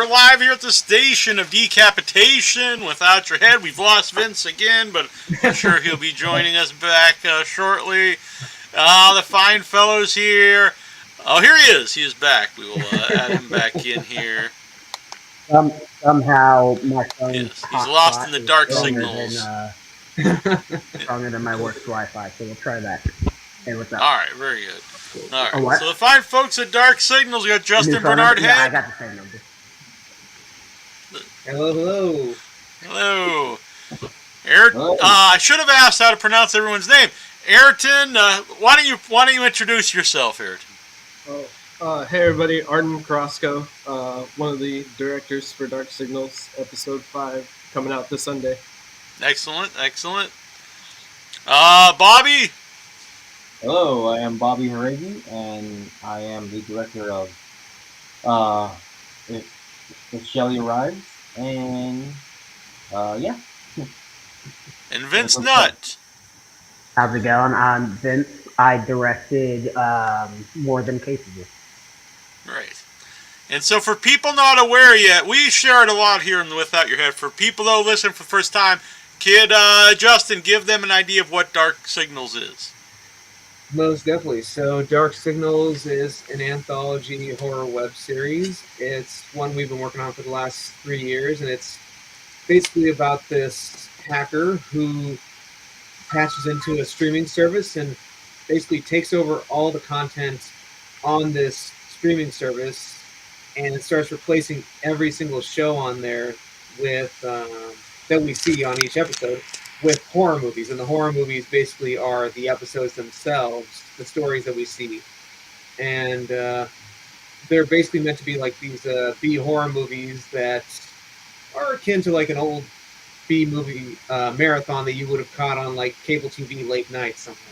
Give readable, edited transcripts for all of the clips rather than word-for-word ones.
live here at the station of decapitation without your head. We've lost Vince again, but I'm sure he'll be joining us back shortly. The fine fellows here. Oh, here he is. He is back. We will add him back in here. Somehow my phone's Yes, he's lost in hotspot the is dark signals. stronger than my work's Wi-Fi, so we'll try that. Hey, what's up? All right, very good. All right, what? so the fine folks at Dark Signals, we got Justin phone Bernard number? Yeah, I Head. got the same number. Hello. Hello. Ayrton. I should have asked how to pronounce everyone's name. Ayrton, why don't you introduce yourself, Ayrton? Hey everybody, Ayrton Carrazco, one of the directors for Dark Signals, episode 5, coming out this Sunday. Excellent, excellent. Bobby. Hello, I am Bobby Jauregui, and I am the director of If Shelley Arrives, and yeah. And Vince Nutt. How's it going? I'm Vince. I directed More Than Capable. Right. And so for people not aware yet, we shared a lot here in the Without Your Head. For people though listening for the first time, Justin, give them an idea of what Dark Signals is. Most definitely. So Dark Signals is an anthology horror web series. It's one we've been working on for the last 3 years, and it's basically about this hacker who patches into a streaming service and basically takes over all the content on this streaming service and starts replacing every single show on there with that we see on each episode with horror movies. And the horror movies basically are the episodes themselves, the stories that we see. And they're basically meant to be like these B horror movies that are akin to like an old B movie marathon that you would have caught on like cable TV late night somehow.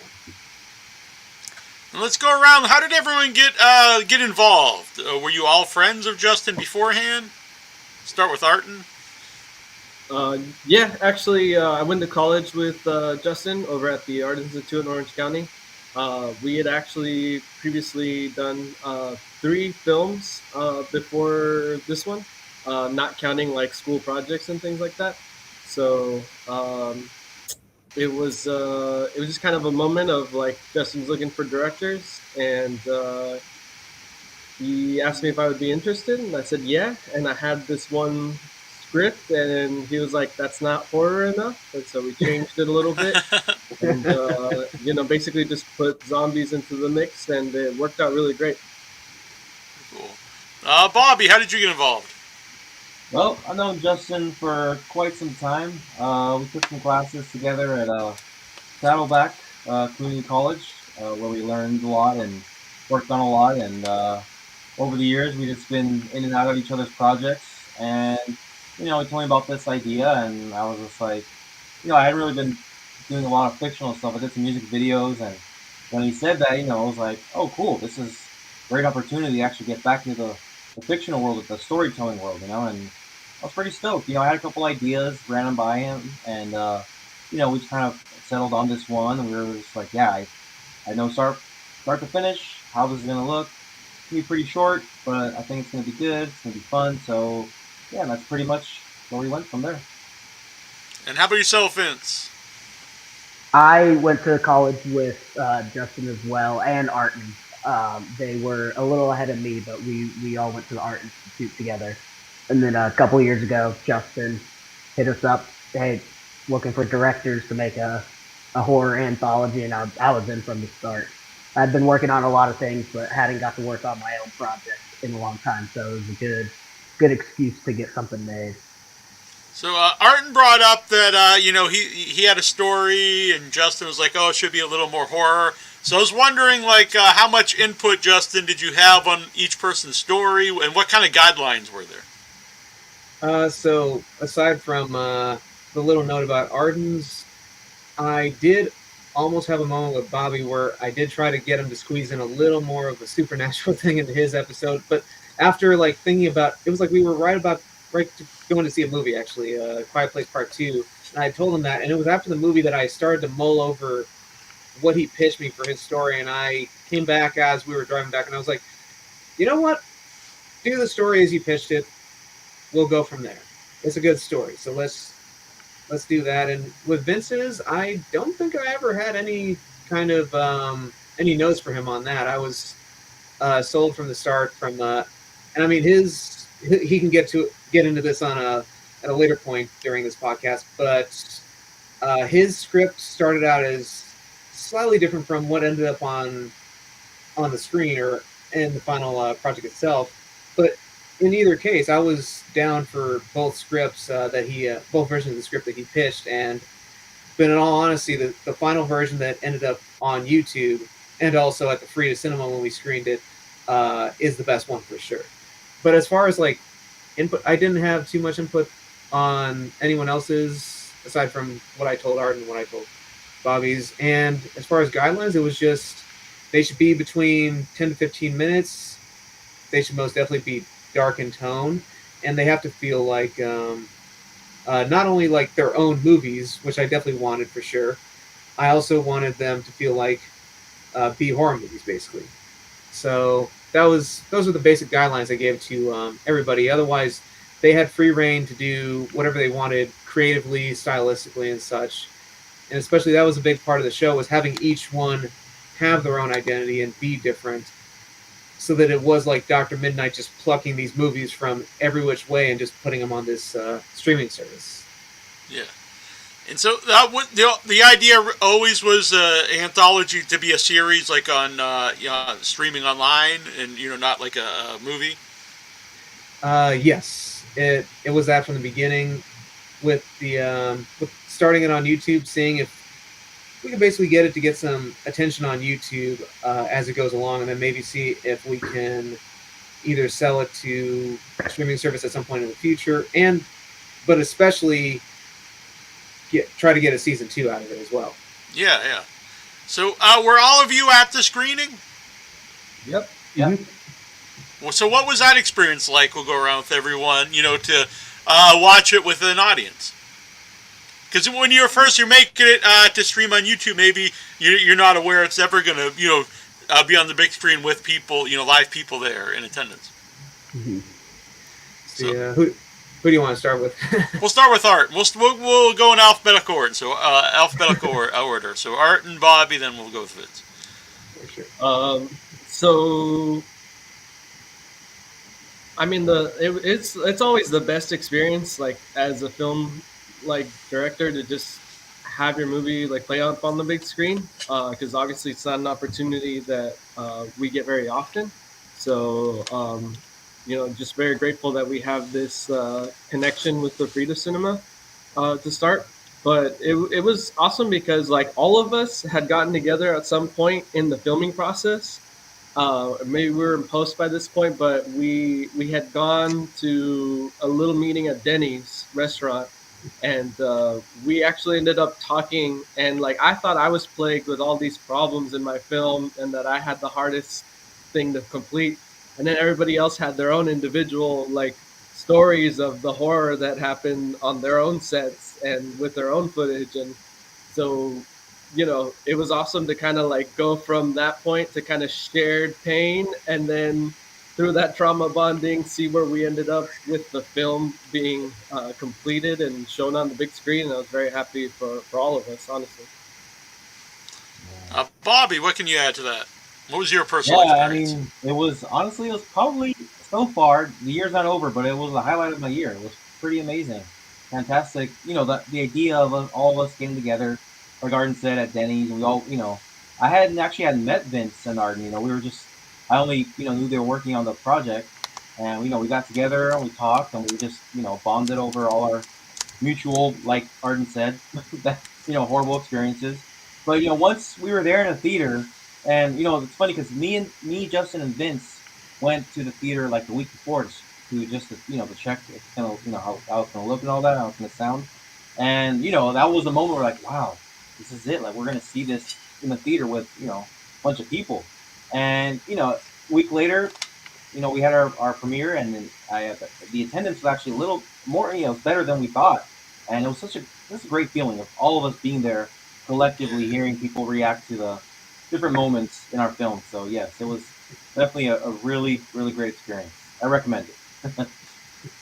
Let's go around. How did everyone get involved? Were you all friends of Justin beforehand? Start with Ayrton. Yeah, actually, I went to college with Justin over at the Art Institute in Orange County. We had actually previously done 3 films before this one, not counting like school projects and things like that. So it was just kind of a moment of like Justin's looking for directors, and he asked me if I would be interested, and I said yeah. And I had this one script, and he was like, "That's not horror enough," and so we changed it a little bit, and basically just put zombies into the mix, and it worked out really great. Cool. Bobby, how did you get involved? Well, I've known Justin for quite some time. We took some classes together at Saddleback Community College, where we learned a lot and worked on a lot. And over the years, we've just been in and out of each other's projects. And, he told me about this idea, and I was just like, I hadn't really been doing a lot of fictional stuff. I did some music videos, and when he said that, I was like, oh, cool, this is a great opportunity to actually get back into the fictional world, the storytelling world, and I was pretty stoked. I had a couple ideas, ran them by him, and we just kind of settled on this one, and we were just like, yeah, I know start to finish how this is gonna look. It's gonna be pretty short, but I think it's gonna be good. It's gonna be fun. So yeah, that's pretty much where we went from there. And how about yourself, Vince? I went to college with Justin as well, and Ayrton. They were a little ahead of me, but we all went to the Art Institute together. And then a couple years ago, Justin hit us up, hey, looking for directors to make a horror anthology, and I was in from the start. I'd been working on a lot of things, but hadn't got to work on my own project in a long time, so it was a good excuse to get something made. So Ayrton brought up that he had a story, and Justin was like, "Oh, it should be a little more horror." So I was wondering, like, how much input, Justin, did you have on each person's story, and what kind of guidelines were there? So aside from the little note about Ayrton's, I did almost have a moment with Bobby where I did try to get him to squeeze in a little more of a supernatural thing into his episode, but after like thinking about it, was like we were right going to see a movie, actually, Quiet Place Part 2, and I told him that, and it was after the movie that I started to mull over what he pitched me for his story, and I came back as we were driving back, and I was like, you know what? Do the story as you pitched it. we'll go from there. It's a good story, so let's do that. And with Vince's, I don't think I ever had any kind of any notes for him on that. I was sold from the start. And I mean he can get into this on a at a later point during this podcast, but his script started out as slightly different from what ended up on the screen or in the final project itself. But in either case, I was down for both scripts both versions of the script that he pitched. But in all honesty, the final version that ended up on YouTube and also at the Free to Cinema when we screened it is the best one for sure. But as far as like input, I didn't have too much input on anyone else's aside from what I told Arden and what I told Bobby's. And as far as guidelines, it was just they should be between 10 to 15 minutes. They should most definitely be dark in tone, and they have to feel like not only like their own movies, which I definitely wanted for sure. I also wanted them to feel like B horror movies, basically. So those were the basic guidelines I gave to everybody. Otherwise, they had free reign to do whatever they wanted creatively, stylistically, and such. And especially that was a big part of the show was having each one have their own identity and be different, so that it was like Dr. Midnight just plucking these movies from every which way and just putting them on this streaming service. Yeah. And so that the idea always was anthology to be a series like on streaming online and not like a movie. Yes, it was that from the beginning, with with starting it on YouTube, seeing if we can basically get it to get some attention on YouTube as it goes along, and then maybe see if we can either sell it to a streaming service at some point in the future, but especially try to get a season 2 out of it as well. Yeah, yeah. So were all of you at the screening? Yep. Yeah. Mm-hmm. Well, so what was that experience like? We'll go around with everyone, to watch it with an audience. Because when you're making it to stream on YouTube, maybe you're not aware it's ever going to, be on the big screen with people, live people there in attendance. Mm-hmm. So, who do you want to start with? We'll start with Art. We'll go in alphabetical order. So alphabetical order. So Art and Bobby, then we'll go with Vince. For sure. So I mean, it's always the best experience, like as a film director, to just have your movie play up on the big screen, because obviously it's not an opportunity that we get very often. So just very grateful that we have this connection with the Frida Cinema to start. But it was awesome because all of us had gotten together at some point in the filming process. Maybe we were in post by this point, but we had gone to a little meeting at Denny's restaurant, and we actually ended up talking. And I thought I was plagued with all these problems in my film, and that I had the hardest thing to complete. And then everybody else had their own individual stories of the horror that happened on their own sets and with their own footage. And so it was awesome to kind of go from that point to kind of shared pain, and then through that trauma bonding, see where we ended up with the film being completed and shown on the big screen. And I was very happy for all of us, honestly. Bobby, what can you add to that? What was your personal experience? I mean, it was probably, so far, the year's not over, but it was the highlight of my year. It was pretty amazing. Fantastic. The idea of all of us getting together, like Arden said, at Denny's, and we all, I hadn't met Vince and Arden. We were just, I only, knew they were working on the project, and we got together and we talked and we just, bonded over all our mutual, like Arden said, that, horrible experiences. But once we were there in a theater, and it's funny because me, Justin, and Vince went to the theater the week before to to check how it's gonna look and all that, how it's gonna sound, and that was the moment where wow, this is it. We're gonna see this in the theater with a bunch of people, and a week later, we had our premiere, and then the attendance was actually a little more, better than we thought, and it was such a great feeling of all of us being there collectively, hearing people react to the different moments in our film. So yes, it was definitely a really, really great experience. I recommend it.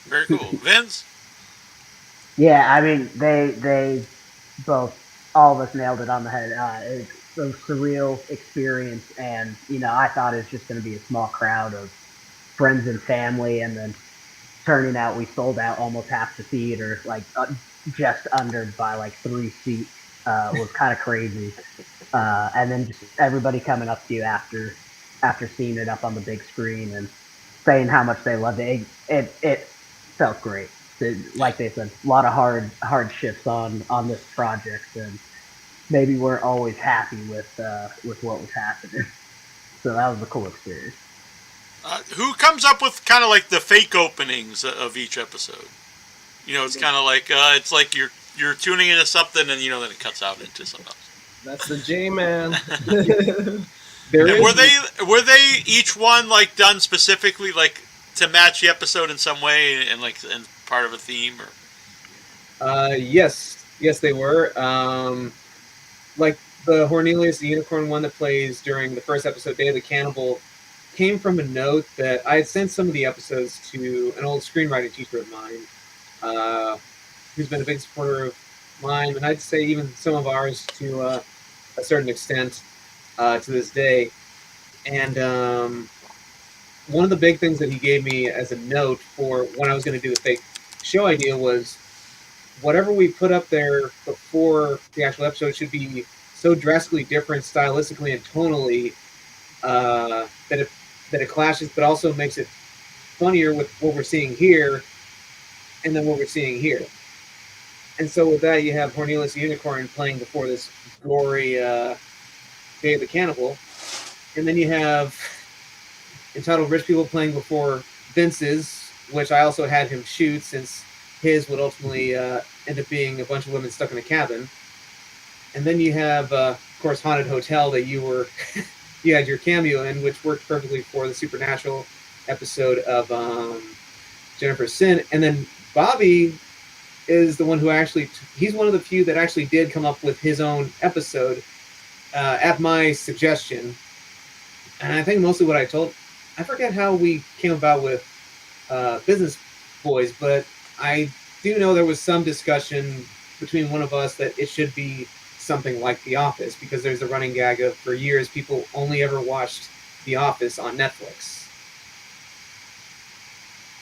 Very cool. Vince? Yeah, I mean, they both, all of us nailed it on the head. It's a surreal experience, and I thought it was just going to be a small crowd of friends and family, and then turning out we sold out almost half the theater, like just under by like 3 seats. Was kind of crazy, and then just everybody coming up to you after seeing it up on the big screen and saying how much they loved it. It felt great. Like they said, a lot of hardships on this project, and maybe we're always happy with what was happening. So that was a cool experience. Who comes up with kind of like the fake openings of each episode? It's kind of like it's like you're tuning into something, and then it cuts out into something else. That's the J-Man. Were they each one like done specifically like to match the episode in some way and like and part of a theme or? Yes, they were. Like the Cornelius the Unicorn one that plays during the first episode, Day of the Cannibal, came from a note that I had sent some of the episodes to an old screenwriting teacher of mine, who's been a big supporter of mine, and I'd say even some of ours to a certain extent to this day. And one of the big things that he gave me as a note for when I was going to do the fake show idea was whatever we put up there before the actual episode should be so drastically different stylistically and tonally that it clashes, but also makes it funnier with what we're seeing here and then what we're seeing here. And so with that, you have Cornelius the Unicorn playing before this gory Day of the Cannibal. And then you have Entitled Rich People playing before Vince's, which I also had him shoot since his would ultimately end up being a bunch of women stuck in a cabin. And then you have, of course, Haunted Hotel that you had your cameo in, which worked perfectly for the Supernatural episode of Jennifer's Sin. And then Bobby is the one who he's one of the few that actually did come up with his own episode at my suggestion. And I think mostly what I forget how we came about with Business Boys, but I do know there was some discussion between one of us that it should be something like The Office, because there's a running gag of for years people only ever watched The Office on Netflix.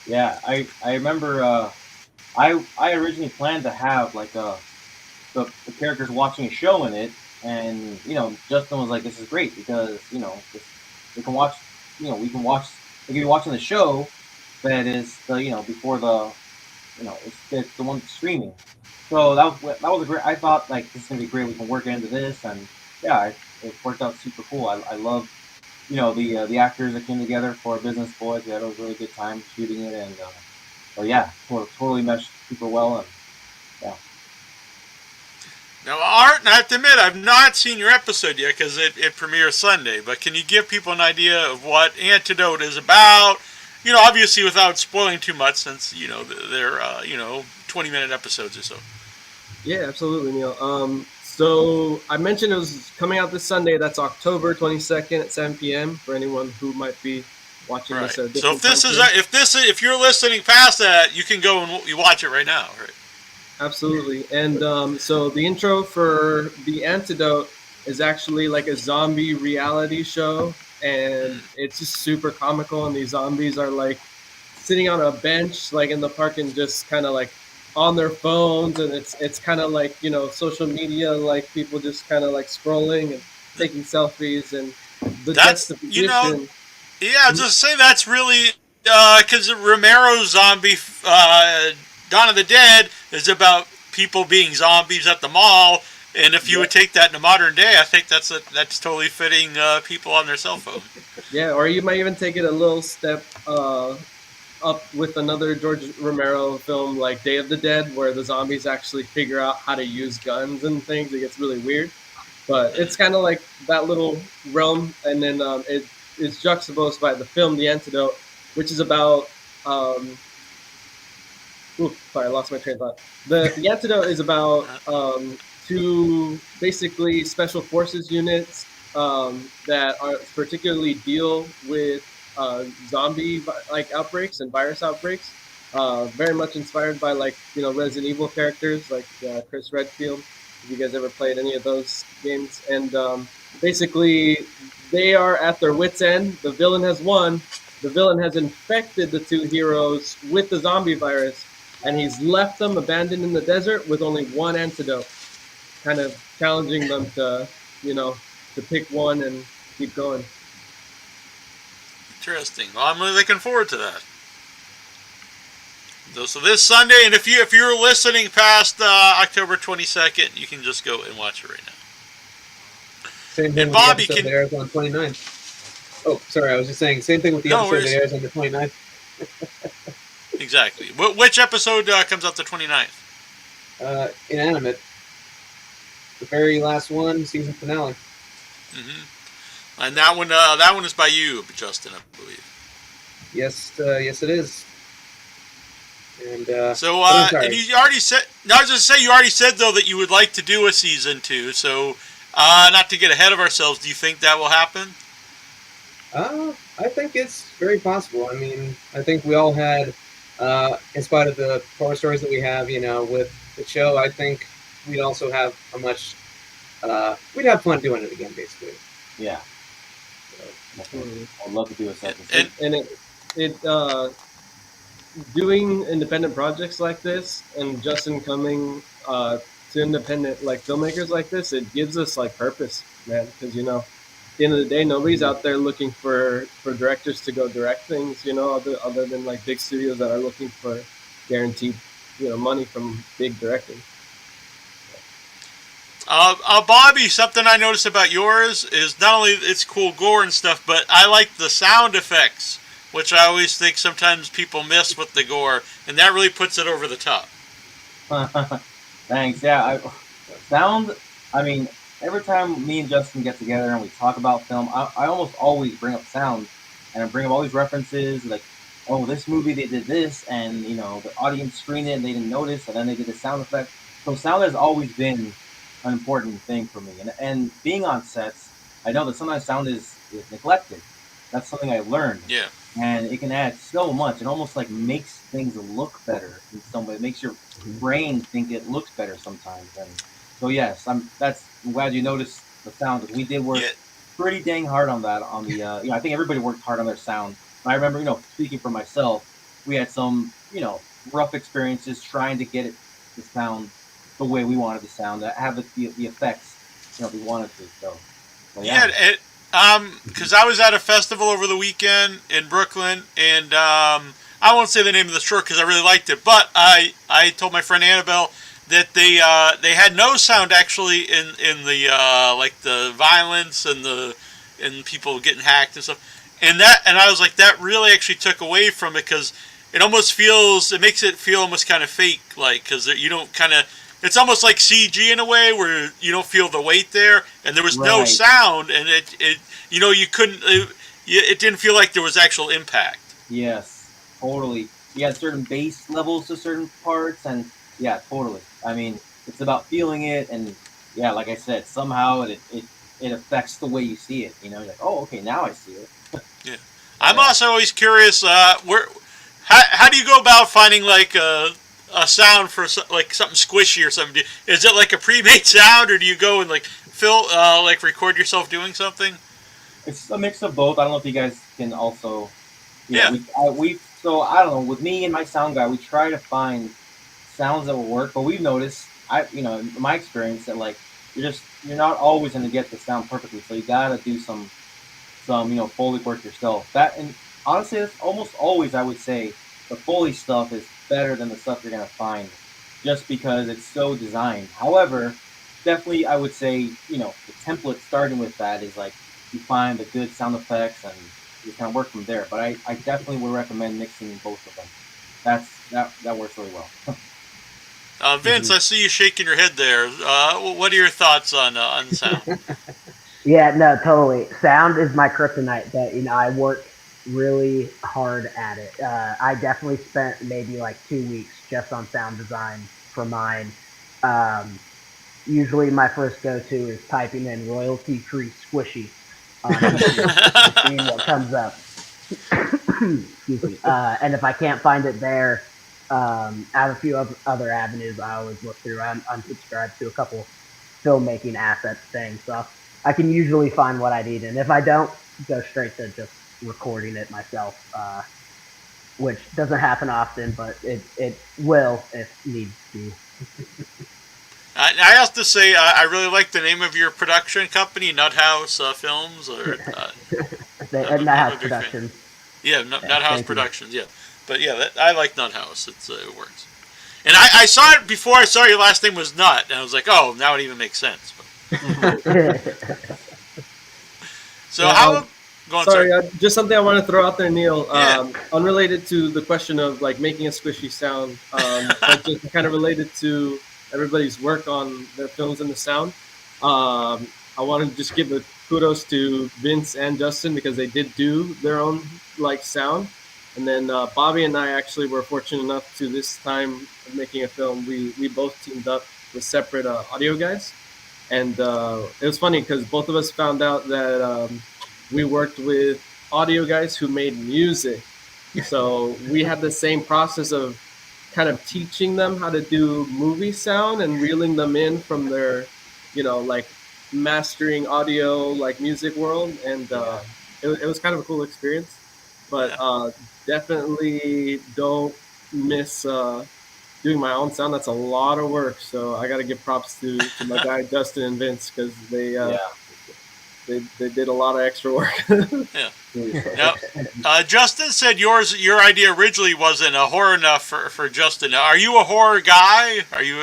Yeah, I remember I originally planned to have like the characters watching a show in it, and Justin was like, "This is great because we can watch like if you're watching the show that is the before the it's the one streaming." So that was a great. I thought like this is gonna be great. We can work into this, and yeah, it worked out super cool. I love the actors that came together for Business Boys. We had a really good time shooting it, and yeah, totally meshed super well, and yeah. Now, Art, I have to admit, I've not seen your episode yet because it premieres Sunday. But can you give people an idea of what Antidote is about? Obviously without spoiling too much, since they're 20-minute episodes or so. Yeah, absolutely, Neil. So I mentioned it was coming out this Sunday. That's October 22nd at 7 p.m. for anyone who might be watching this. So if you're listening past that, you can go and you watch it right now, right? Absolutely. And so the intro for The Antidote is actually like a zombie reality show, and it's just super comical. And these zombies are like sitting on a bench, like in the park, and just kind of like on their phones, and it's kind of like social media, like people just kind of like scrolling and taking selfies, and that's yeah, just say that's really because Romero's zombie Dawn of the Dead is about people being zombies at the mall, and if you would take that in a modern day, I think that's totally fitting people on their cell phone. Yeah, or you might even take it a little step up with another George Romero film like Day of the Dead, where the zombies actually figure out how to use guns and things. It gets really weird, but it's kind of like that little realm, and then it is juxtaposed by the film The Antidote, which is about sorry, I lost my train of thought. The Antidote is about two basically special forces units that are particularly deal with zombie like outbreaks and virus outbreaks, Very much inspired by like Resident Evil characters like Chris Redfield. If you guys ever played any of those games, and basically they are at their wits' end. The villain has won. The villain has infected the two heroes with the zombie virus, and he's left them abandoned in the desert with only one antidote. Kind of challenging them to to pick one and keep going. Interesting. Well, I'm really looking forward to that. So this Sunday, and if you're listening past October 22nd, you can just go and watch it right now. Same thing And with Bobby the episode can. that airs on 29th. Oh, sorry, I was just saying, same thing with the No episode worries. that airs on the 29th. Exactly. Which episode comes out the 29th? Inanimate. The very last one, season finale. Mm-hmm. And that one is by you, Justin, I believe. Yes, yes it is. And So, I'm sorry. and you already said. I was just say you already said though that you would like to do a season 2. So, not to get ahead of ourselves, do you think that will happen? I think it's very possible. I mean, I think we all had, in spite of the horror stories that we have, with the show, I think we'd also have we'd have fun doing it again, basically. Yeah. So, I'd love to do a second. And doing independent projects like this, and Justin coming to independent like filmmakers like this, it gives us like purpose, man. Because at the end of the day, nobody's out there looking for directors to go direct things, other than like big studios that are looking for guaranteed money from big directing. Bobby, something I noticed about yours is not only it's cool gore and stuff, but I like the sound effects, which I always think sometimes people miss with the gore, and that really puts it over the top. Thanks. Yeah, sound. I mean, every time me and Justin get together and we talk about film, I almost always bring up sound, and I bring up all these references like, oh, this movie they did this, and the audience screened it and they didn't notice, and then they did the sound effect. So sound has always been an important thing for me, and being on sets, I know that sometimes sound is neglected. That's something I learned. Yeah. And it can add so much. It almost like makes things look better in some way. It makes your brain think it looks better sometimes. And so yes, I'm glad you noticed the sound, because we did work pretty dang hard on that. On the I think everybody worked hard on their sound. I remember, speaking for myself, we had some rough experiences trying to get it to sound the way we wanted to sound, to have the effects we wanted to. So yeah. Because I was at a festival over the weekend in Brooklyn, and I won't say the name of the store because I really liked it, but I told my friend Annabelle that they had no sound actually in the like the violence and people getting hacked and stuff, and I was like, that really actually took away from it, because it makes it feel almost kind of fake, like, because you don't it's almost like CG in a way where you don't feel the weight there, and there was no sound, and you couldn't, it didn't feel like there was actual impact. Yes, totally. You had certain bass levels to certain parts, and yeah, totally. I mean, it's about feeling it, and yeah, like I said, somehow it affects the way you see it. You're like, oh, okay, now I see it. Yeah, I'm also always curious. How do you go about finding like a sound for like something squishy or something? Is it like a pre-made sound, or do you go and like record yourself doing something? It's a mix of both. I don't know if you guys can also. Yeah. So I don't know. With me and my sound guy, we try to find sounds that will work. But we've noticed, in my experience, that like you're not always going to get the sound perfectly. So you gotta do some Foley work yourself. That, and honestly, that's almost always, I would say, the Foley stuff is better than the stuff you're gonna find, just because it's so designed. However, definitely, I would say, the template starting with that is like you find the good sound effects and you kind of work from there. But I definitely would recommend mixing both of them. That works really well. Vince, I see you shaking your head there. What are your thoughts on sound? Yeah, no, totally. Sound is my kryptonite, but I work really hard at it. I definitely spent maybe like 2 weeks just on sound design for mine. Usually my first go-to is typing in royalty-free squishy on YouTube and seeing what comes up. Excuse me. And if I can't find it there, I have a few other avenues I always look through. I'm subscribed to a couple filmmaking assets things, so I can usually find what I need, and if I don't, go straight to just recording it myself, which doesn't happen often, but it will if needs to. I have to say, I really like the name of your production company, Nut House Films, or And that has production. Yeah, Nut House Thank you. Productions. Yeah, but yeah, I like Nut House. It works. And I saw it before I saw your last name was Nut, and I was like, oh, now it even makes sense. So Yeah, how? Go on, sorry, just something I want to throw out there, Neil. Yeah. Unrelated to the question of like making a squishy sound, but just kind of related to everybody's work on their films and the sound. I want to just give a kudos to Vince and Justin because they did do their own like sound, and then Bobby and I actually were fortunate enough to this time of making a film. We both teamed up with separate audio guys, and it was funny because both of us found out that. We worked with audio guys who made music. So we had the same process of kind of teaching them how to do movie sound and reeling them in from their, like mastering audio, like music world. And it was kind of a cool experience. But definitely don't miss doing my own sound. That's a lot of work. So I got to give props to my guy, Justin and Vince, because they did a lot of extra work. Yeah. Now, Justin said your idea originally wasn't a horror enough for Justin. Now, are you a horror guy? Are you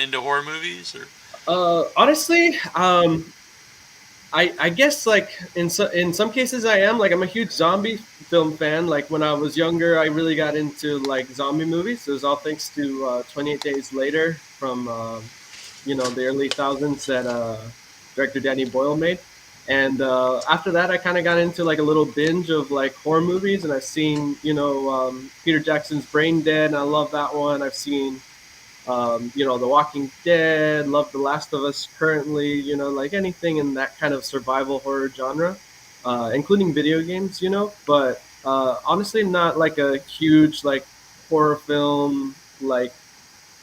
into horror movies? Or? Honestly, I guess like in some cases I am. Like I'm a huge zombie film fan. Like when I was younger, I really got into like zombie movies. It was all thanks to 28 Days Later from the early thousands that director Danny Boyle made. And after that, I kind of got into like a little binge of like horror movies, and I've seen Peter Jackson's Brain Dead, and I love that one. I've seen The Walking Dead, love The Last of Us currently, like anything in that kind of survival horror genre, including video games, but honestly, not like a huge like horror film like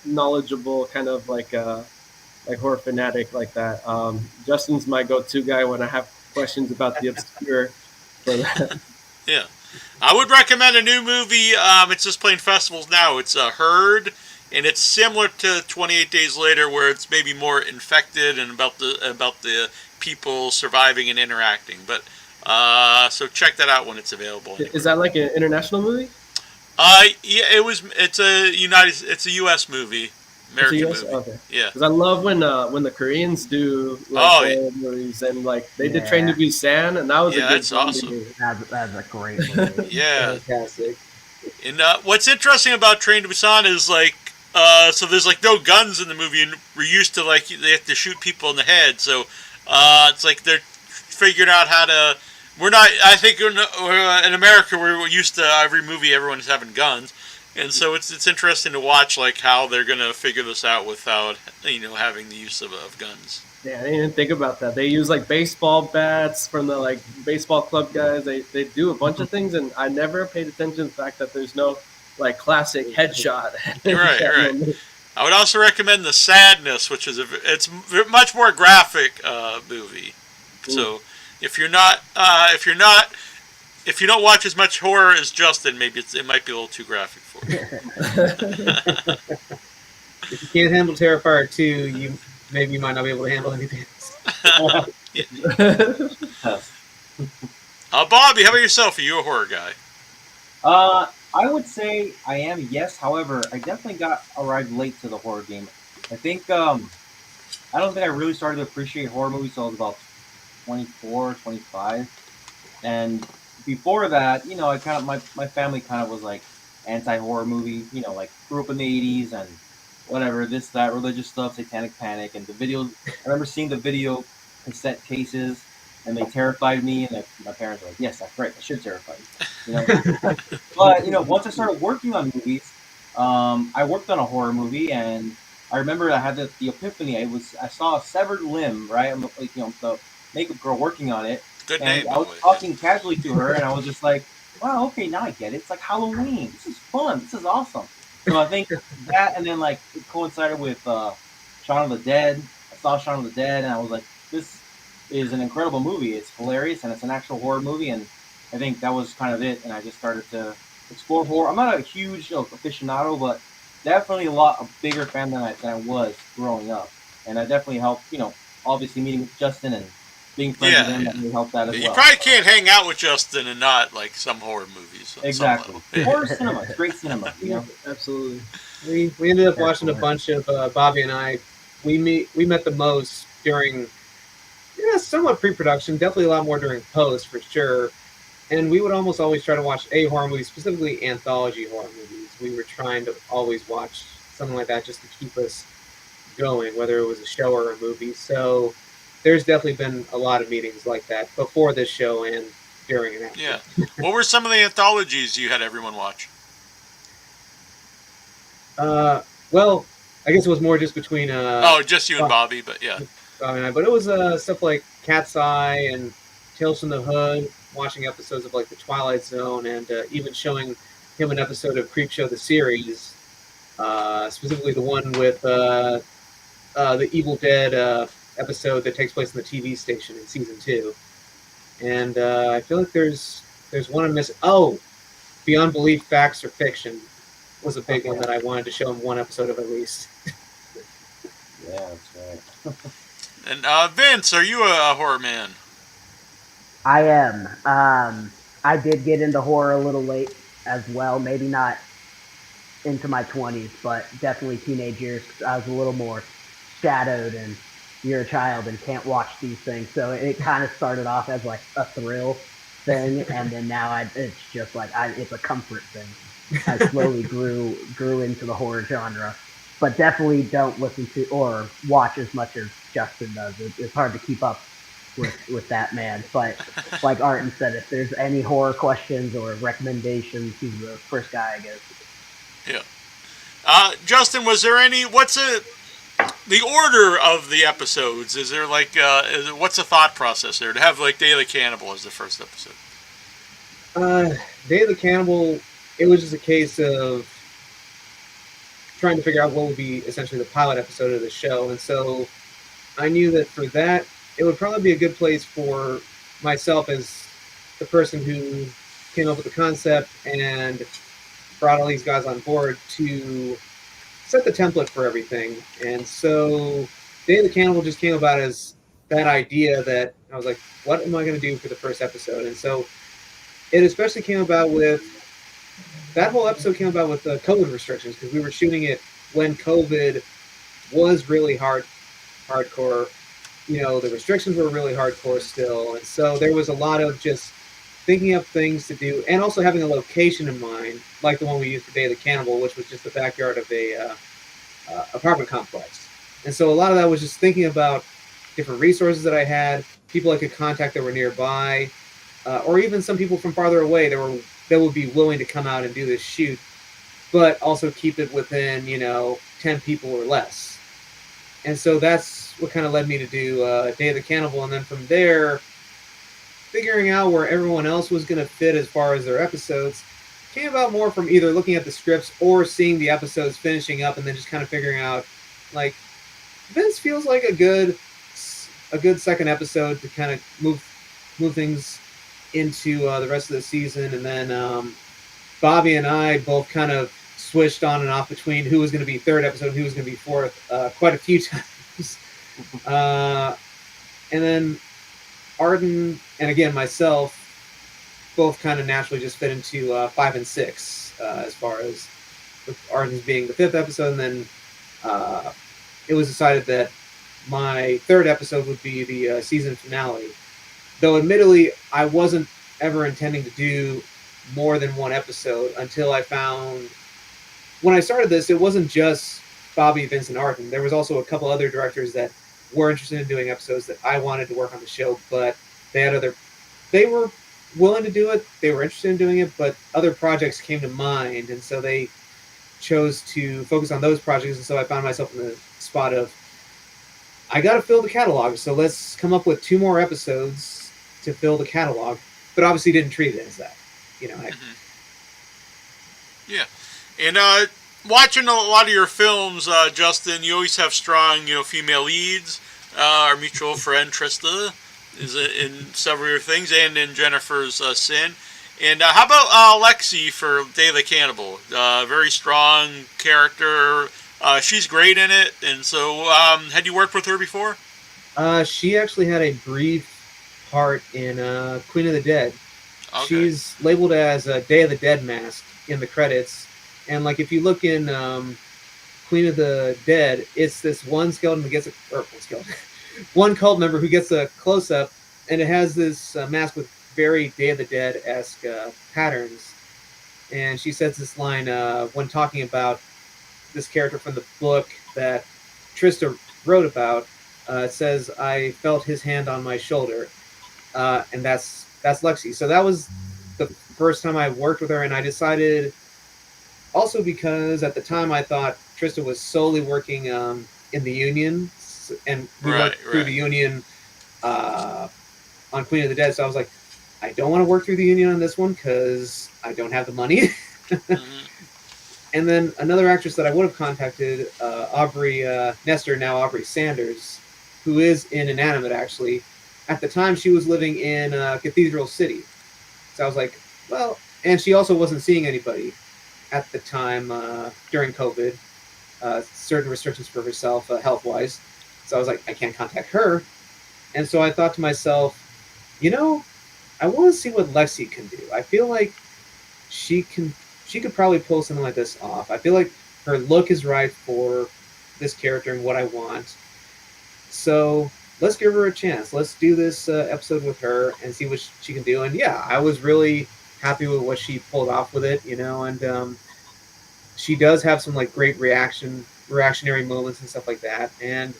knowledgeable kind of like horror fanatic like that. Justin's my go-to guy when I have questions about the obscure. Yeah, I would recommend a new movie. It's just playing festivals now. It's Herd, and it's similar to 28 Days Later, where it's maybe more infected and about the people surviving and interacting. But so check that out when it's available. Anywhere. Is that like an international movie? Yeah, it's a U.S. movie. American movie. Okay. Yeah. Because I love when the Koreans do like movies and like they did Train to Busan, and that was a good that's awesome. Movie. That's a great movie. Yeah. Fantastic. And what's interesting about Train to Busan is like so there's like no guns in the movie, and we're used to like they have to shoot people in the head. So it's like they're figuring out how to. We're not. I think in America we're used to every movie everyone's having guns. And so it's interesting to watch like how they're gonna figure this out without having the use of guns. Yeah, I didn't even think about that. They use like baseball bats from the like baseball club guys. They do a bunch of things, and I never paid attention to the fact that there's no like classic headshot. Right. I would also recommend The Sadness, which is it's much more graphic movie. So if you don't watch as much horror as Justin, maybe it might be a little too graphic for you. If you can't handle Terrifier 2, you might not be able to handle anything else. Bobby, how about yourself? Are you a horror guy? I would say I am, yes. However, I definitely arrived late to the horror game. I think I don't think I really started to appreciate horror movies until I was about 24, 25. And before that, I kind of my family kind of was like anti-horror movie, like grew up in the 80s and whatever, this, that, religious stuff, satanic panic, and the videos. I remember seeing the video cassette cases, and they terrified me, and my parents were like, yes, that's right, that should terrify you. But, once I started working on movies, I worked on a horror movie, and I remember I had the epiphany. I saw a severed limb, right? I'm like, the makeup girl working on it. Good and name. I was talking casually to her, and I was just like, wow, okay, now I get it. It's like Halloween. This is fun. This is awesome. So I think that, and then like it coincided with Shaun of the Dead. I saw Shaun of the Dead, and I was like, this is an incredible movie. It's hilarious, and it's an actual horror movie. And I think that was kind of it. And I just started to explore horror. I'm not a huge aficionado, but definitely a bigger fan than I was growing up. And I definitely helped. Obviously meeting Justin and being friends with Yeah, him yeah. that really helped that as You well. probably can't hang out with Justin and not like some horror movies on some Exactly. level. Yeah. Horror cinema. It's great cinema. Absolutely. We ended up watching a Definitely. bunch of Bobby and I. We met the most during somewhat pre-production, definitely a lot more during post for sure. And we would almost always try to watch a horror movie, specifically anthology horror movies. We were trying to always watch something like that just to keep us going, whether it was a show or a movie. So there's definitely been a lot of meetings like that before this show and during and after. Yeah. What were some of the anthologies you had everyone watch? Well, I guess it was more just between Oh, just you and Bob Bobby, but yeah. and I, but it was stuff like Cat's Eye and Tales from the Hood, watching episodes of like The Twilight Zone, and even showing him an episode of Creepshow the series, specifically the one with the Evil Dead episode that takes place in the TV station in season 2. And I feel like there's one I'm missing. Oh, Beyond Belief, Facts or Fiction was a big one that I wanted to show him one episode of at least. Yeah, that's right. And Vince, are you a horror man? I am. I did get into horror a little late as well. Maybe not into my 20s, but definitely teenage years. 'Cause I was a little more shadowed, and you're a child and can't watch these things. So it kind of started off as like a thrill thing, and then now it's just like it's a comfort thing. I slowly grew into the horror genre, but definitely don't listen to or watch as much as Justin does. It's hard to keep up with that man. But like Ayrton said, if there's any horror questions or recommendations, he's the first guy I go to. Yeah. Justin, was there any? The order of the episodes? Is there like what's the thought process there to have like Day of the Cannibal as the first episode? Day of the Cannibal, it was just a case of trying to figure out what would be essentially the pilot episode of the show. And so I knew that for that, it would probably be a good place for myself as the person who came up with the concept and brought all these guys on board to set the template for everything. And so Day of the Cannibal just came about as that idea that I was like, what am I going to do for the first episode? And so it especially came about with that whole episode came about with the COVID restrictions because we were shooting it when COVID was really hardcore. The restrictions were really hardcore still. And so there was a lot of just thinking of things to do and also having a location in mind, like the one we used for Day of the Cannibal, which was just the backyard of a apartment complex. And so a lot of that was just thinking about different resources that I had, people I could contact that were nearby, or even some people from farther away that would be willing to come out and do this shoot, but also keep it within 10 people or less. And so that's what kind of led me to do Day of the Cannibal, and then from there, figuring out where everyone else was going to fit as far as their episodes came about more from either looking at the scripts or seeing the episodes finishing up, and then just kind of figuring out like Vince feels like a good second episode to kind of move things into the rest of the season. And then Bobby and I both kind of switched on and off between who was going to be third episode and who was going to be fourth quite a few times. And then Ayrton and again myself both kind of naturally just fit into 5 and 6 as far as with Ayrton's being the 5th episode, and then it was decided that my 3rd episode would be the season finale. Though admittedly, I wasn't ever intending to do more than one episode until I found when I started this, it wasn't just Bobby, Vince, and Ayrton. There was also a couple other directors that were interested in doing episodes that I wanted to work on the show, but they were willing to do it. They were interested in doing it, but other projects came to mind, and so they chose to focus on those projects. And so I found myself in the spot of, I got to fill the catalog, so let's come up with 2 more episodes to fill the catalog. But obviously didn't treat it as that, Yeah. And watching a lot of your films, Justin, you always have strong, female leads. Our mutual friend Trista is in several of your things, and in Jennifer's Sin. And how about Lexi for Day of the Cannibal? Very strong character. She's great in it. And so, had you worked with her before? She actually had a brief part in Queen of the Dead. Okay. She's labeled as a Day of the Dead mask in the credits. And like if you look in Queen of the Dead, it's this one skeleton who gets one cult member who gets a close up, and it has this mask with very Day of the Dead-esque patterns. And she says this line when talking about this character from the book that Trista wrote about. It says, "I felt his hand on my shoulder," and that's Lexi. So that was the first time I worked with her, and I decided also because at the time I thought Trista was solely working in the Union, and we worked through the Union on Queen of the Dead. So I was like, I don't want to work through the Union on this one because I don't have the money. Mm-hmm. And then another actress that I would have contacted, Aubrey Nestor, now Aubrey Sanders, who is in Inanimate, actually. At the time, she was living in Cathedral City. So I was like, well, and she also wasn't seeing anybody at the time during COVID. Certain restrictions for herself, health-wise. So I was like, I can't contact her. And so I thought to myself, I want to see what Lexi can do. I feel like she could probably pull something like this off. I feel like her look is right for this character and what I want. So let's give her a chance. Let's do this episode with her and see what she can do. And yeah, I was really happy with what she pulled off with it, and she does have some like great reactionary moments and stuff like that. And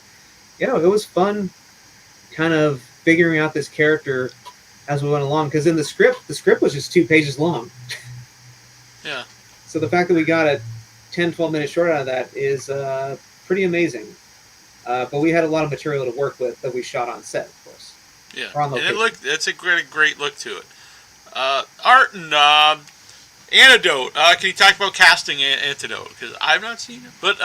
it was fun kind of figuring out this character as we went along, because in the script was just 2 pages long. Yeah. So the fact that we got a 10-12 minute short out of that is pretty amazing. But we had a lot of material to work with that we shot on set, of course. Yeah, on and it's a great look to it. Ayrton, Antidote. Can you talk about casting Antidote? Because I've not seen it, but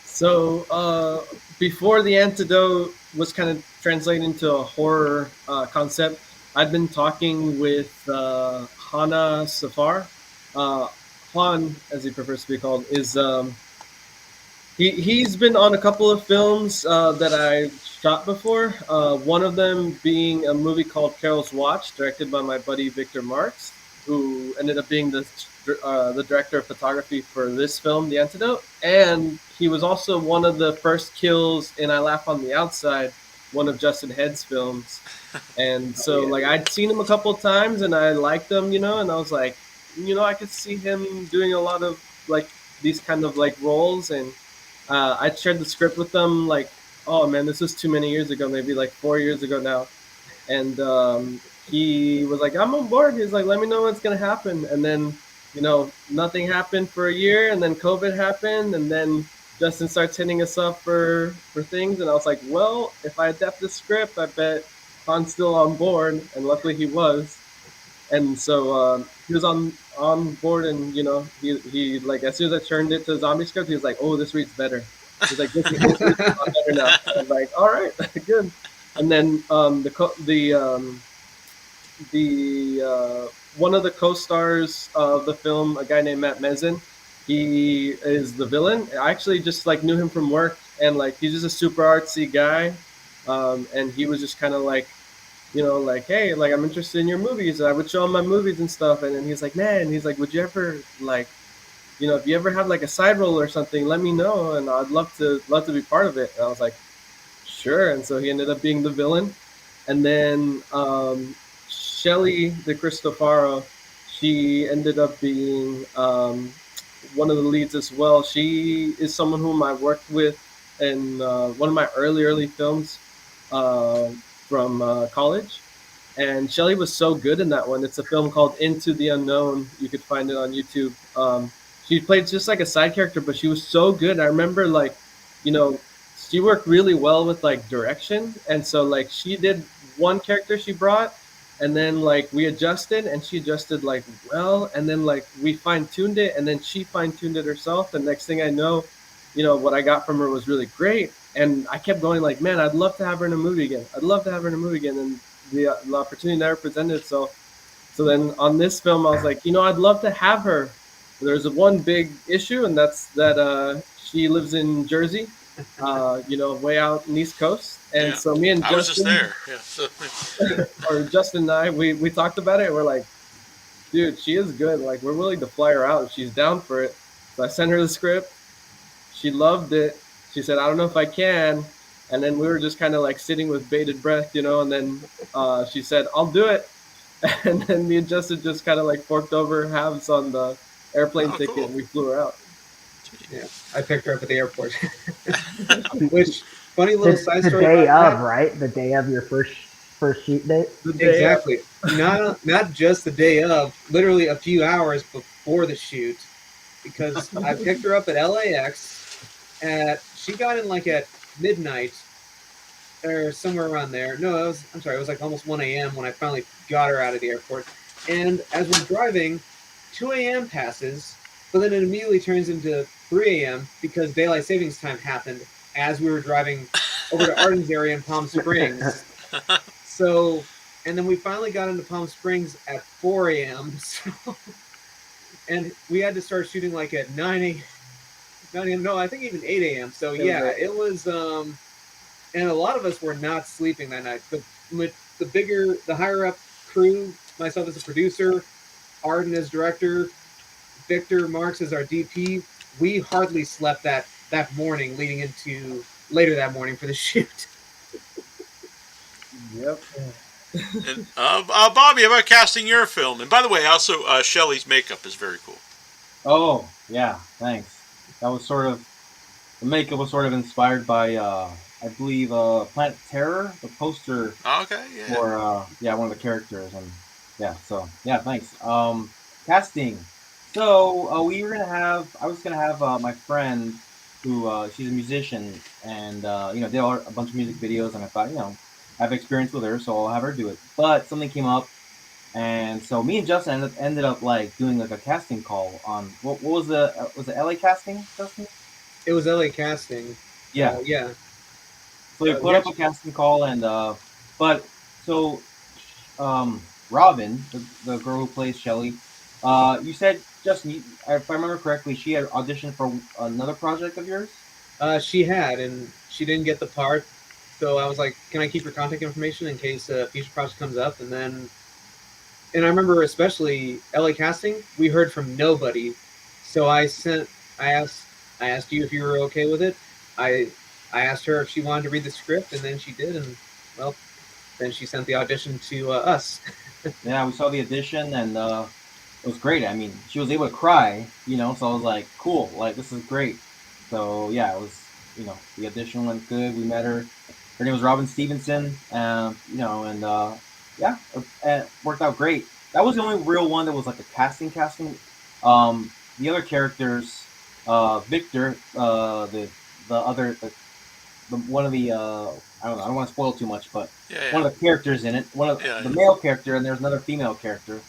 So before the Antidote was kind of translated into a horror concept, I'd been talking with Hana Safar. Juan, as he prefers to be called, is he's been on a couple of films that I shot before. One of them being a movie called Carol's Watch, directed by my buddy Victor Marks, who ended up being the director of photography for this film, The Antidote. And he was also one of the first kills in I Laugh on the Outside, one of Justin Head's films. And so I'd seen him a couple of times and I liked him, and I was like, I could see him doing a lot of these kind of roles. And I shared the script with them oh man, this was too many years ago, maybe 4 years ago now. And he was like, I'm on board. He's like, let me know what's going to happen. And then, nothing happened for a year, and then COVID happened, and then Justin starts hitting us up for things. And I was like, well, if I adapt the script, I bet Han's still on board. And luckily he was. And so he was on board, and, he as soon as I turned it to the zombie script, he was like, oh, this reads better. He's like, this reads a lot better now. I was like, all right, good. And then one of the co-stars of the film, a guy named Matt Mezin, he is the villain. I actually just knew him from work, and he's just a super artsy guy, and he was just kind of hey, I'm interested in your movies. And I would show him my movies and stuff, and then he's like, man, would you ever if you ever have a side role or something, let me know, and I'd love to be part of it. And I was like, sure. And so he ended up being the villain. And then Shelley De Cristofaro, she ended up being one of the leads as well. She is someone whom I worked with in one of my early films from college. And Shelley was so good in that one. It's a film called Into the Unknown. You could find it on YouTube. She played just a side character, but she was so good. I remember she worked really well with direction. And so she did one character she brought, and then like we adjusted and she adjusted like well, and then like we fine-tuned it and then she fine-tuned it herself. The next thing I know, what I got from her was really great, and I kept going like, man, I'd love to have her in a movie again. I'd love to have her in a movie again. And the opportunity never presented itself. So then on this film I was like, I'd love to have her. There's one big issue, and that's that she lives in Jersey, way out in the East Coast. And Yeah. so me and I was just Justin, there. Yeah. So, or Justin and I, we talked about it. And we're like, dude, she is good. Like, we're willing to fly her out. She's down for it. So I sent her the script. She loved it. She said, I don't know if I can. And then we were just kind of like sitting with bated breath, and then she said, I'll do it. And then me and Justin just kind of like forked over halves on the airplane oh, ticket cool. and we flew her out. Yeah, I picked her up at the airport. Which funny little side The story day about of, right? The day of your first shoot date. The that. day Exactly. Not just the day of, literally a few hours before the shoot, because I picked her up at LAX. She got in like at midnight or somewhere around there. No, I'm sorry, it was like almost 1 a.m. when I finally got her out of the airport. And as we're driving, 2 a.m. passes, but then it immediately turns into 3 a.m. because daylight savings time happened as we were driving over to Arden's area in Palm Springs. So, and then we finally got into Palm Springs at 4 a.m. So, and we had to start shooting like at 9 a.m. 9 a.m. No, I think even 8 a.m. So yeah, it was and a lot of us were not sleeping that night. The higher up crew, myself as a producer, Arden as director, Victor Marks as our DP, we hardly slept that morning leading into later that morning for the shoot. Yep. And, Bobby, how about casting your film? And by the way, also Shelley's makeup is very cool. Oh, yeah, thanks. That was sort of the makeup was sort of inspired by I believe Planet Terror, the poster Okay, yeah. for one of the characters, and yeah, so yeah, thanks. Casting. So I was gonna have my friend who she's a musician and did a bunch of music videos, and I thought I have experience with her, so I'll have her do it. But something came up, and so me and Justin ended up like doing like a casting call on what was the LA casting, Justin? It was LA casting. Yeah. Yeah. So we put up a casting call, and but so Robin, the girl who plays Shelly, you said Justin, if I remember correctly, she had auditioned for another project of yours. She had, and she didn't get the part. So I was like, "Can I keep your contact information in case a future project comes up?" And I remember especially LA casting, we heard from nobody. So I asked, I asked you if you were okay with it. I, I asked her if she wanted to read the script, and then she did, and well, then she sent the audition to us. Yeah, we saw the audition, and it was great. I mean, she was able to cry, so I was like, cool, like this is great. So yeah, it was, the audition went good. We met her. Her name was Robin Stevenson, and yeah, it worked out great. That was the only real one that was like a casting. The other characters, Victor, the other the one of the I don't want to spoil too much, but Yeah, one of the characters in it, one of yeah. the male character, and there's another female character.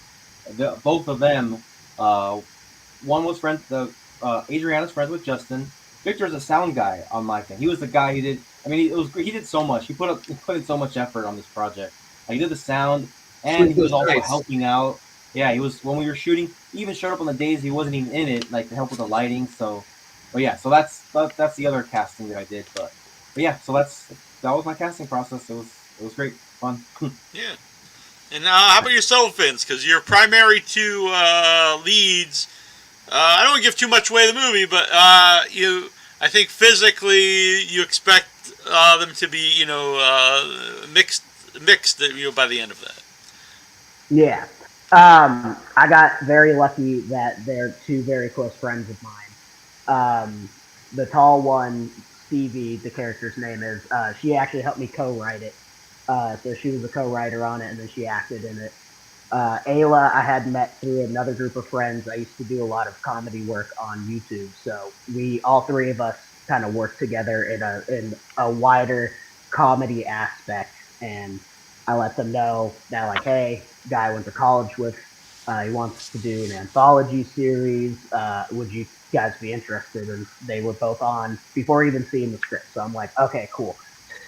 Both of them, one was friends. Adriana's friends with Justin. Victor's a sound guy on my thing. He was the guy who did. I mean, he did so much. He put in so much effort on this project. Like, he did the sound, and he was also helping out. Yeah, he was when we were shooting. He even showed up on the days he wasn't even in it, like to help with the lighting. So, but yeah, so that's the other casting that I did. But yeah, so that was my casting process. It was great, fun. Yeah. And how about yourself, Vince? Because your primary two leads, I don't want to give too much away of the movie, but I think physically you expect them to be, mixed, by the end of that. Yeah. I got very lucky that they're two very close friends of mine. The tall one, Stevie, the character's name is, she actually helped me co-write it. So she was a co-writer on it, and then she acted in it. Ayla, I had met through another group of friends. I used to do a lot of comedy work on YouTube, so all three of us, kind of worked together in a wider comedy aspect, and I let them know that, like, hey, guy I went to college with, he wants to do an anthology series. Would you guys be interested? And they were both on before even seeing the script. So I'm like, okay, cool.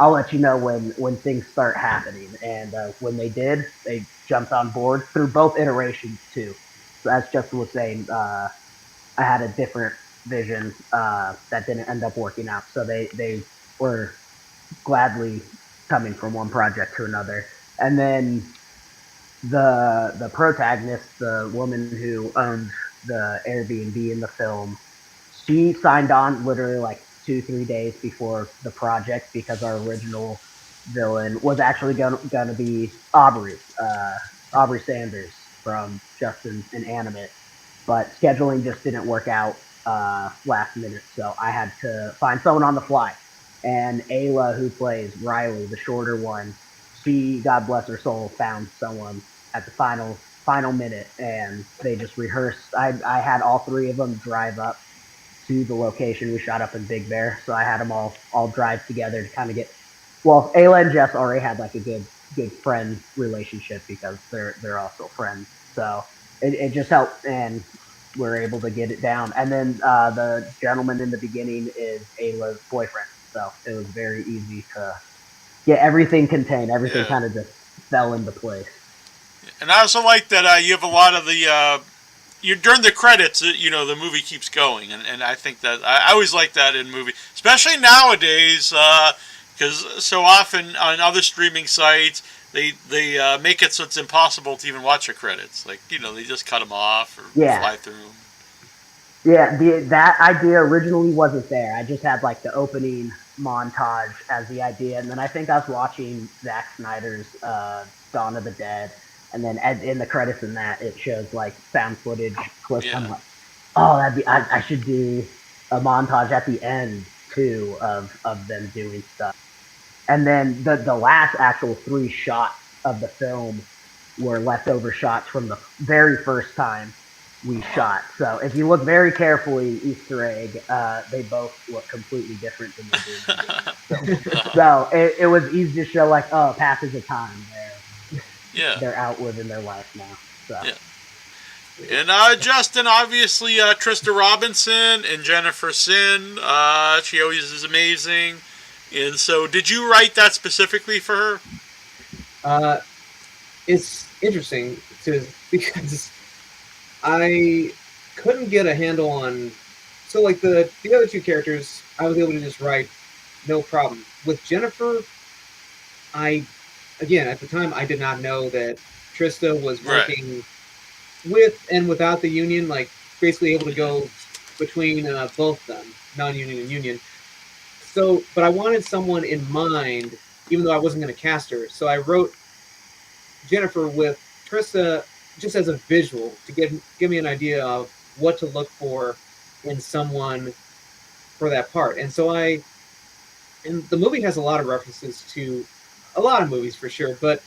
I'll let you know when things start happening. And when they did, they jumped on board through both iterations too. So as Justin was saying, I had a different vision that didn't end up working out. So they were gladly coming from one project to another. And then the protagonist, the woman who owned the Airbnb in the film, she signed on literally like 2 3 days before the project because our original villain was actually gonna be Aubrey Sanders from Justin Inanimate, but scheduling just didn't work out last minute, so I had to find someone on the fly. And Ayla, who plays Riley, the shorter one, she, God bless her soul, found someone at the final minute, and they just rehearsed. I had all three of them drive up to the location we shot up in Big Bear, so I had them all drive together to kind of get. Well, Ayla and Jess already had like a good friend relationship because they're also friends, so it just helped, and we're able to get it down. And then the gentleman in the beginning is Ayla's boyfriend, so it was very easy to get everything contained. Everything Yeah. kind of just fell into place. And I also like that you have a lot of the you during the credits, the movie keeps going, and I think that I always like that in movie, especially nowadays, because so often on other streaming sites they make it so it's impossible to even watch the credits. Like they just cut them off or Yeah, fly through them. yeah. That idea originally wasn't there. I just had like the opening montage as the idea, and then I think I was watching Zack Snyder's Dawn of the Dead, and then in the credits in that it shows like found footage clips. I'm Yeah, like, oh, that'd be. I should do a montage at the end too of them doing stuff. And then the last actual three shots of the film were leftover shots from the very first time we shot. So if you look very carefully, Easter egg, they both look completely different than they do in the beginning of the film. So it was easy to show like, oh, passage of time. yeah, They're out living their life now. So yeah. And Justin, obviously, Trista Robinson and Jennifer Sin. She always is amazing. And so, did you write that specifically for her? It's interesting because I couldn't get a handle on. So like the other two characters, I was able to just write no problem. With Jennifer, I again at the time I did not know that Trista was Right. working with and without the union, like basically able to go between both them, non-union and union. So, but I wanted someone in mind, even though I wasn't going to cast her. So I wrote Jennifer with Trista just as a visual to give me an idea of what to look for in someone for that part. And so and the movie has a lot of references to a lot of movies for sure, but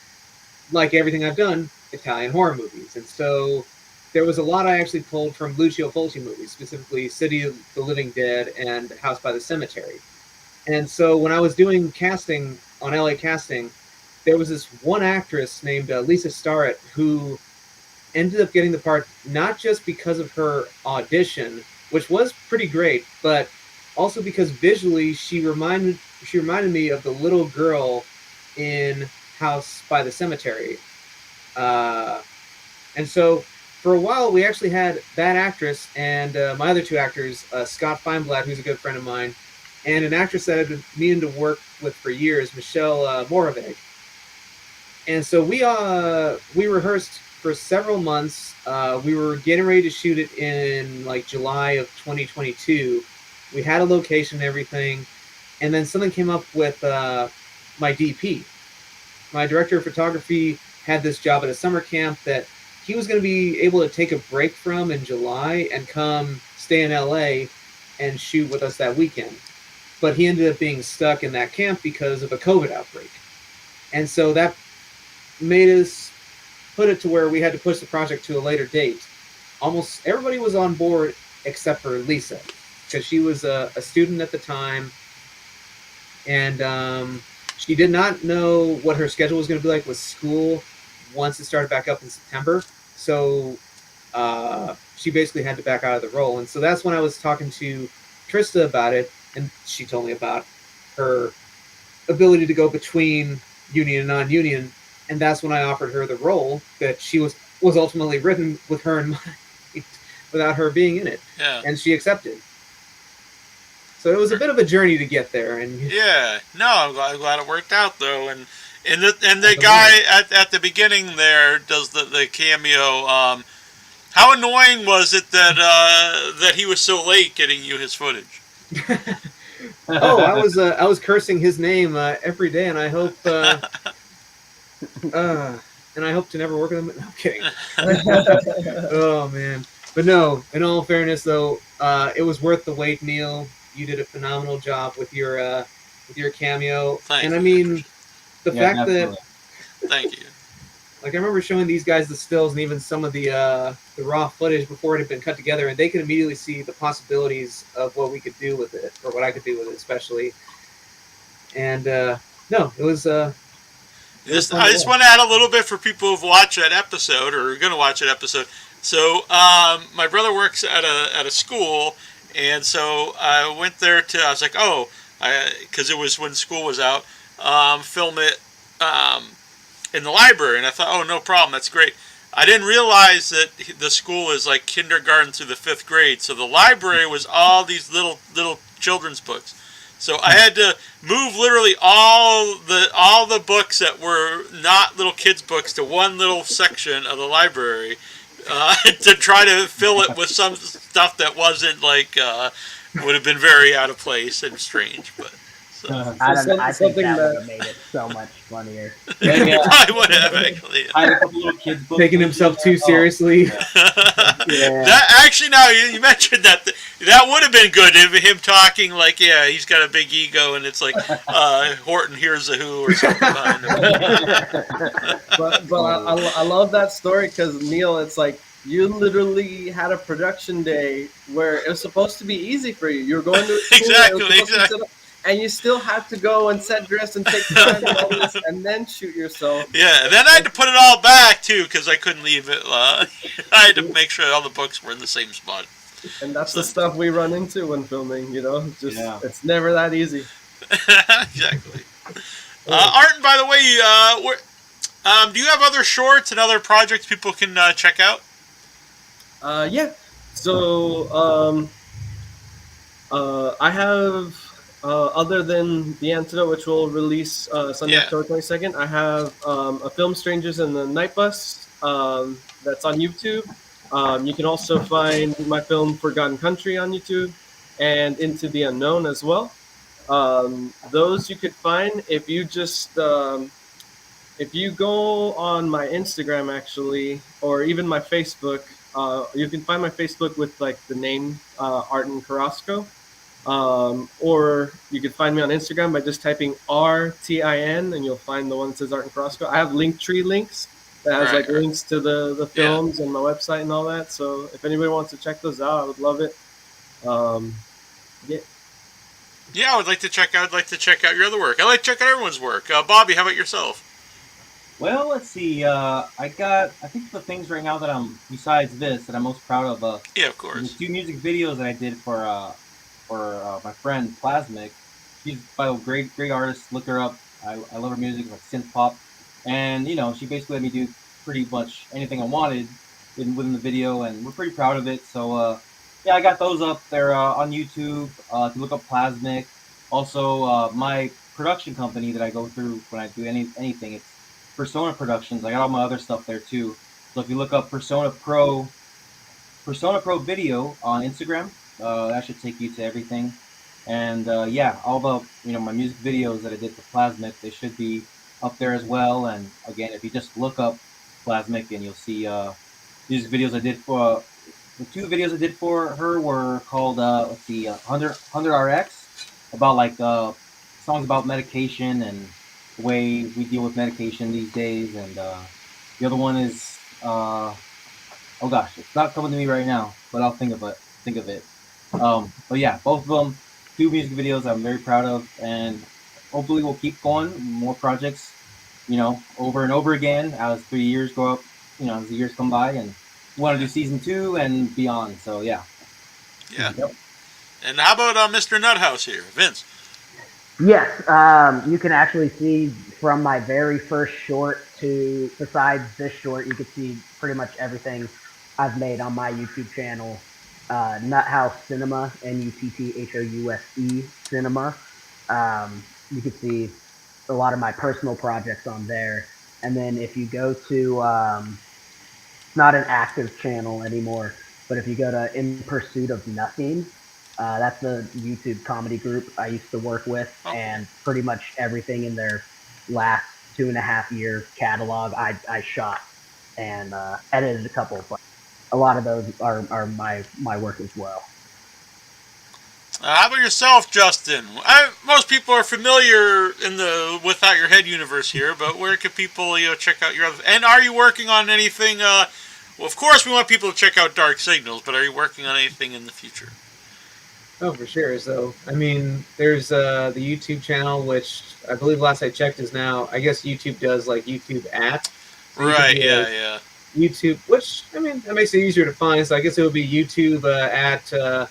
like everything I've done, Italian horror movies. And so there was a lot I actually pulled from Lucio Fulci movies, specifically City of the Living Dead and House by the Cemetery. And so when I was doing casting on LA Casting, there was this one actress named Lisa Starrett who ended up getting the part not just because of her audition, which was pretty great, but also because visually she reminded me of the little girl in House by the Cemetery. Uh, and so for a while we actually had that actress and my other two actors, Scott Feinblatt, who's a good friend of mine, and an actress that I've been meaning to work with for years, Michelle Moravec. And so we rehearsed for several months. We were getting ready to shoot it in like July of 2022. We had a location and everything, and then something came up with my DP. My director of photography had this job at a summer camp that he was going to be able to take a break from in July and come stay in LA and shoot with us that weekend. But he ended up being stuck in that camp because of a COVID outbreak. And so that made us put it to where we had to push the project to a later date. Almost everybody was on board except for Lisa, because she was a student at the time, and she did not know what her schedule was going to be like with school once it started back up in September. So she basically had to back out of the role. And so that's when I was talking to Trista about it, and she told me about her ability to go between union and non-union, and that's when I offered her the role that she was ultimately written with her in mind, without her being in it, Yeah. and she accepted. So it was a bit of a journey to get there, and Yeah. No, I'm glad it worked out though, and the guy at the beginning there does the cameo. How annoying was it that he was so late getting you his footage? oh, I was cursing his name every day, and I hope to never work with him. No, I'm kidding. Oh man, but no. In all fairness, though, it was worth the wait, Neil. You did a phenomenal job with your cameo, Thank and you. I mean the fact definitely. that thank you. like I remember showing these guys the stills and even some of the raw footage before it had been cut together, and they could immediately see the possibilities of what we could do with it, or what I could do with it, especially. And no, it was. I just want to add a little bit for people who've watched that episode or are going to watch that episode. So my brother works at a school, and so I went there I was like, oh, because it was when school was out, film it in the library, and I thought, oh, no problem, that's great. I didn't realize that the school is like kindergarten through the 5th grade, so the library was all these little children's books. So I had to move literally all the books that were not little kids' books to one little section of the library to try to fill it with some stuff that wasn't like would have been very out of place and strange. But so. I think that that- would have made it so much funnier. It probably would have actually. I had a couple little kids books taking himself too seriously. That actually, now you mentioned that would have been good if him talking like, yeah, he's got a big ego, and it's like Horton hears a who or something behind him. But I love that story because Neil, it's like you literally had a production day where it was supposed to be easy for you. You were going to school, Exactly. And you still had to go and set dress and take time and all this, and then shoot yourself. Yeah, and then I had to put it all back too because I couldn't leave it. I had to make sure all the books were in the same spot. And that's the stuff we run into when filming. Just Yeah. it's never that easy. Exactly. Arton, by the way, do you have other shorts and other projects people can check out? Yeah. So I have. Other than The Antidote, which will release Sunday, October 22nd, I have a film, Strangers in the Night Bus, that's on YouTube. You can also find my film, Forgotten Country, on YouTube, and Into the Unknown as well. Those you could find if you just if you go on my Instagram, actually, or even my Facebook. You can find my Facebook with like the name Ayrton Carrazco. Or you can find me on Instagram by just typing RTIN, and you'll find the one that says Ayrton Carrazco. I have Linktree links that has links to the films and my website and all that. So if anybody wants to check those out, I would love it. Yeah, I would like to check out. I'd like to check out your other work. I like to check out everyone's work. Bobby, how about yourself? Well, let's see. I think the things right now that I'm, besides this, that I'm most proud of. Yeah, of course. The 2 music videos that I did for my friend Plasmic. She's by a great artist. Look her up. I love her music, like synth pop, and she basically let me do pretty much anything I wanted within the video, and we're pretty proud of it. So yeah, I got those up there on YouTube. If you look up Plasmic, also my production company that I go through when I do anything, it's Persona Productions. I got all my other stuff there too. So if you look up Persona Pro Video on Instagram, that should take you to everything. And yeah, all the my music videos that I did for Plasmic, they should be up there as well. And again, if you just look up Plasmic, and you'll see music videos I did for the 2 videos I did for her were called 100 RX, about like songs about medication and the way we deal with medication these days. And the other one is oh gosh, it's not coming to me right now, but I'll think of it. But yeah, both of them, 2 music videos I'm very proud of, and hopefully we'll keep going, more projects, over and over again as the years go up, as the years come by, and we want to do season 2 and beyond. So yeah. Yeah. Yep. And how about Mr. Nuthouse here, Vince? Yes, you can actually see from my very first short to, besides this short, you can see pretty much everything I've made on my YouTube channel, Nuthouse Cinema, Nutthouse Cinema. You can see a lot of my personal projects on there. And then if you go to, not an active channel anymore, but if you go to In Pursuit of Nothing, that's a YouTube comedy group I used to work with, and pretty much everything in their last 2.5-year catalog I shot and edited a couple, but a lot of those are my work as well. How about yourself, Justin? Most people are familiar in the Without Your Head universe here, but where can people check out your other? And are you working on anything? Well, of course, we want people to check out Dark Signals, but are you working on anything in the future? Oh, for sure. So, I mean, there's the YouTube channel, which I believe last I checked is now, I guess YouTube does like YouTube at. So right, yeah. YouTube, which, I mean, that makes it easier to find. So I guess it would be YouTube at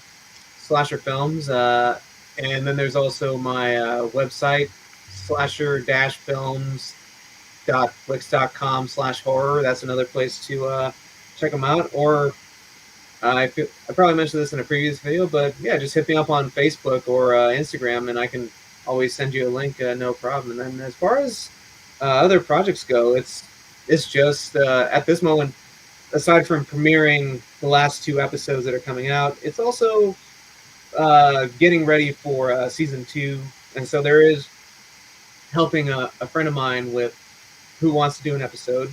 Slasher Films. And then there's also my website, slasher-films.flix.com/horror. That's another place to check them out. Or I probably mentioned this in a previous video, but yeah, just hit me up on Facebook or Instagram, and I can always send you a link, no problem. And then as far as other projects go, it's just at this moment, aside from premiering the last 2 episodes that are coming out, it's also getting ready for season 2, and so there is helping a friend of mine with who wants to do an episode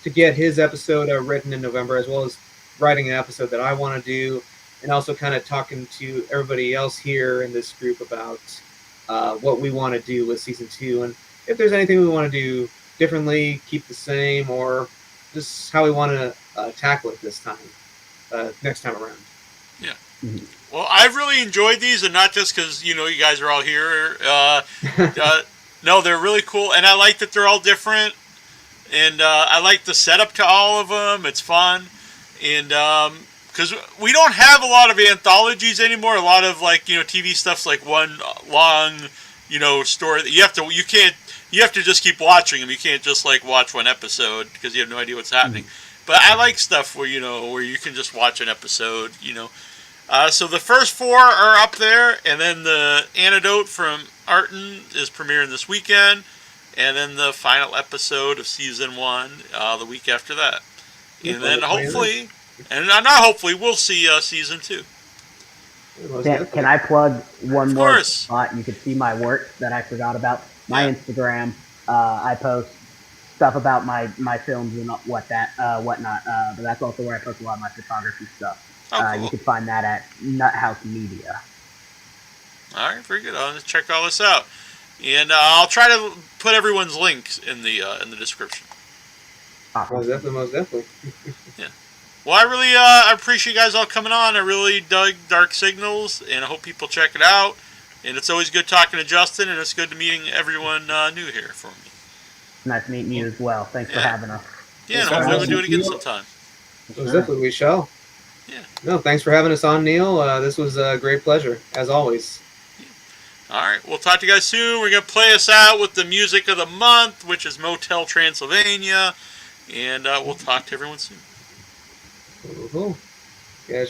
to get his episode written in November, as well as writing an episode that I want to do, and also kind of talking to everybody else here in this group about what we want to do with season 2, and if there's anything we want to do differently, keep the same, or just how we want to tackle it this time, next time around. Yeah. Well, I've really enjoyed these, and not just because you guys are all here. No, they're really cool, and I like that they're all different, and I like the setup to all of them. It's fun. And because we don't have a lot of anthologies anymore, a lot of TV stuff's like one long story that you have to just keep watching them. You can't just watch one episode because you have no idea what's happening. But I like stuff where where you can just watch an episode. So the first 4 are up there, and then the Antidote from Ayrton is premiering this weekend, and then the final episode of season 1 the week after that. And then hopefully, and not hopefully, we'll see season 2. Can I plug one more course. spot? You can see my work that I forgot about. My Instagram, I post stuff about my films and whatnot. But that's also where I post a lot of my photography stuff. Cool. You can find that at Nuthouse Media. All right, very good. I'll check all this out, and I'll try to put everyone's links in the description. Awesome. Most definitely. Yeah. Well, I really appreciate you guys all coming on. I really dug Dark Signals, and I hope people check it out. And it's always good talking to Justin, and it's good to meeting everyone new here for me. Nice meeting you as well. Thanks for having us. Yeah, and hopefully we'll do it again sometime. Most definitely, we shall. Yeah. No, thanks for having us on, Neil. This was a great pleasure, as always. All right, we'll talk to you guys soon. We're going to play us out with the music of the month, which is Motel Transylvania. And we'll talk to everyone soon. Cool.